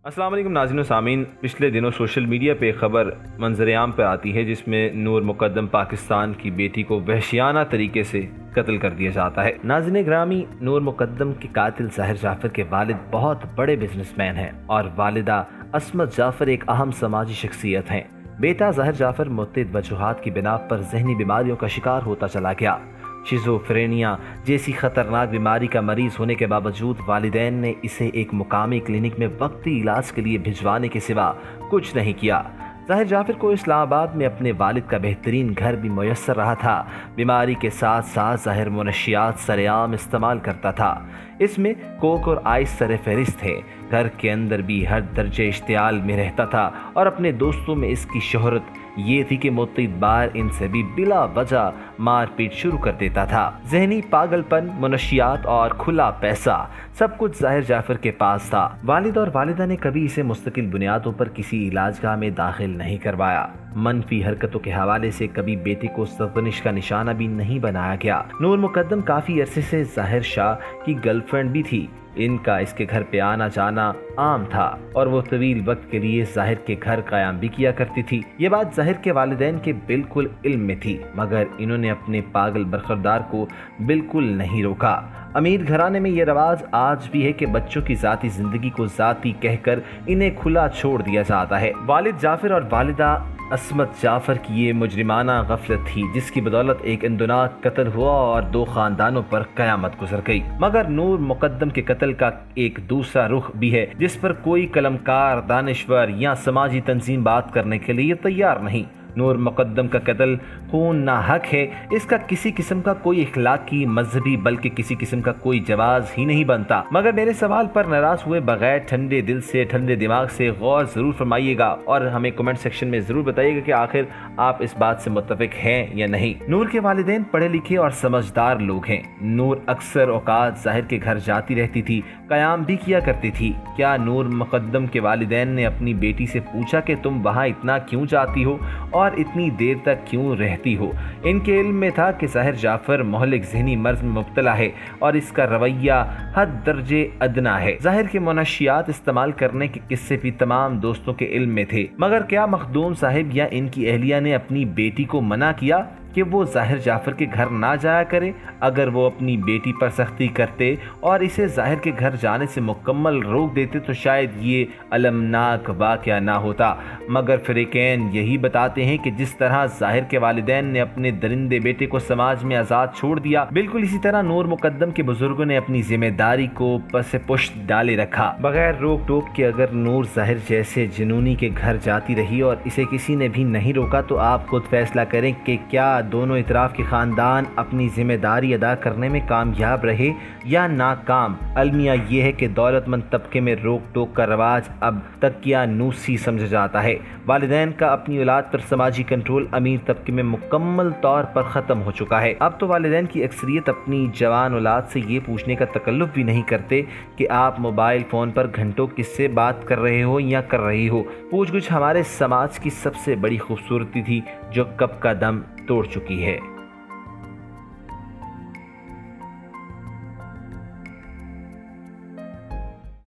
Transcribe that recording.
अस्सलाम वालेकुम नाज़रीन व सामीन। पिछले दिनों सोशल मीडिया पे खबर मंजरेआम पे आती है जिसमें नूर मुकद्दम पाकिस्तान की बेटी को वहशियाना तरीके से कत्ल कर दिया जाता है। नाज़रीन ग्रामी, नूर मुकद्दम के कातिल ज़ाहिर जाफ़र के वालिद बहुत बड़े बिजनेसमैन हैं और वालिदा असमत जाफ़र एक अहम समाजी शख्सियत हैं। बेटा ज़ाहिर जाफ़र मुतअद्दिद वजूहात की बिना पर जहनी बीमारियों का शिकार होता चला गया। शिज़ोफ्रेनिया जैसी खतरनाक बीमारी का मरीज होने के बावजूद वालिदैन ने इसे एक मुकामी क्लिनिक में वक्ती इलाज के लिए भिजवाने के सिवा कुछ नहीं किया। ज़ाहिर जाफ़र को इस्लामाबाद में अपने वालिद का बेहतरीन घर भी मुयस्सर रहा था। बीमारी के साथ साथ ज़ाहिर मुनशियात सरेआम इस्तेमाल करता था। इसमें कोक और आइस सर फहरिस्त थे। घर के अंदर भी हर दर्जे इश्तियाल में रहता था और अपने दोस्तों में इसकी शोहरत ये थी कि मुतअद्दिद बार इनसे भी बिला वजह मारपीट शुरू कर देता था। जहनी पागलपन, मुनशियात और खुला पैसा सब कुछ ज़ाहिर जाफ़र के पास था। वालिद और वालिदा ने कभी इसे मुस्तकिल बुनियादों पर किसी इलाजगाह में दाखिल नहीं करवाया। मनफी हरकतों के हवाले से कभी बेटे को सरजनिश का निशाना भी नहीं बनाया गया। नूर मुकद्दम काफ़ी अरसे से ज़ाहिर शाह की गर्लफ्रेंड भी थी। इनका इसके घर पे आना जाना आम था और वो तवील वक्त के लिए ज़ाहिर के घर कायम भी किया करती थी। ये बात ज़ाहिर के वालिदैन के बिल्कुल इल्म में थी, मगर इन्होंने अपने पागल बरखुरदार को बिल्कुल नहीं रोका। अमीर घराने में ये रवाज आज भी है कि बच्चों की ज़ाती ज़िंदगी को ज़ाती कहकर इन्हें खुला छोड़ दिया जाता है। वालिद जाफ़र और वालिदा असमत जाफ़र की ये मुजरिमाना गफलत थी जिसकी बदौलत एक इंदुनाक कत्ल हुआ और दो खानदानों पर कयामत गुजर गई। मगर नूर मुकद्दम के कत्ल का एक दूसरा रुख भी है जिस पर कोई कलमकार, दानिश्वर या समाजी तंजीम बात करने के लिए तैयार नहीं। नूर मुकद्दम का कत्ल खून ना हक है, इसका किसी किस्म का कोई इखलाकी, मजहबी बल्कि किसी किस्म का कोई जवाज ही नहीं बनता। मगर मेरे सवाल पर नाराज हुए बगैर ठंडे दिल से, ठंडे दिमाग से गौर जरूर फरमाइएगा और हमें कमेंट सेक्शन में जरूर बताइएगा कि आखिर आप इस बात से मुत्तफिक हैं या नहीं। नूर के वालिदैन पढ़े लिखे और समझदार लोग हैं। नूर अक्सर औकात ज़ाहिर के घर जाती रहती थी, कयाम भी किया करती थी। क्या नूर मुकद्दम के वालिदैन ने अपनी बेटी से पूछा कि तुम वहाँ इतना क्यों जाती हो और इतनी देर तक क्यों रहती हो? इनके इल्म में था कि ज़ाहिर जाफ़र मुहलिक ज़हनी मर्ज़ में मुब्तला है और इसका रवैया हद दर्जे अदना है। ज़ाहिर के मुनशियात इस्तेमाल करने के किस्से भी तमाम दोस्तों के इल्म में थे। मगर क्या मखदूम साहिब या इनकी अहलिया ने अपनी बेटी को मना किया कि वो ज़ाहिर जाफ़र के घर ना जाया करे? अगर वो अपनी बेटी पर सख्ती करते और इसे ज़ाहिर के घर जाने से मुकम्मल रोक देते तो शायद ये अलमनाक वाक़या ना होता। मगर फ़रीक़ैन यही बताते हैं कि जिस तरह ज़ाहिर के वालिदैन ने अपने दरिंदे बेटे को समाज में आज़ाद छोड़ दिया, बिल्कुल इसी तरह नूर मुकद्दम के बुजुर्गों ने अपनी जिम्मेदारी को पस पुश्त डाले रखा। बगैर रोक टोक के अगर नूर ज़ाहिर जैसे जुनूनी के घर जाती रही और इसे किसी ने भी नहीं रोका तो आप खुद फैसला करें कि क्या दोनों इतराफ के खानदान अपनी जिम्मेदारी अदा करने में कामयाब रहे या नाकाम। अलमिया ये है कि दौलतमंद तबके में रोक टोक का रवाज अब तकियानूसी समझा जाता है। वालिदैन का अपनी औलाद पर समाजी कंट्रोल अमीर तबके में मुकम्मल तौर पर ख़त्म हो चुका है। अब तो वालिदैन की अक्सरियत अपनी जवान औलाद से ये पूछने का तकल्लुफ़ भी नहीं करते कि आप मोबाइल फ़ोन पर घंटों किससे बात कर रहे हो या कर रही हो। पूछ गुछ हमारे समाज की सबसे बड़ी खूबसूरती थी जो कब का दम तोड़ चुकी है।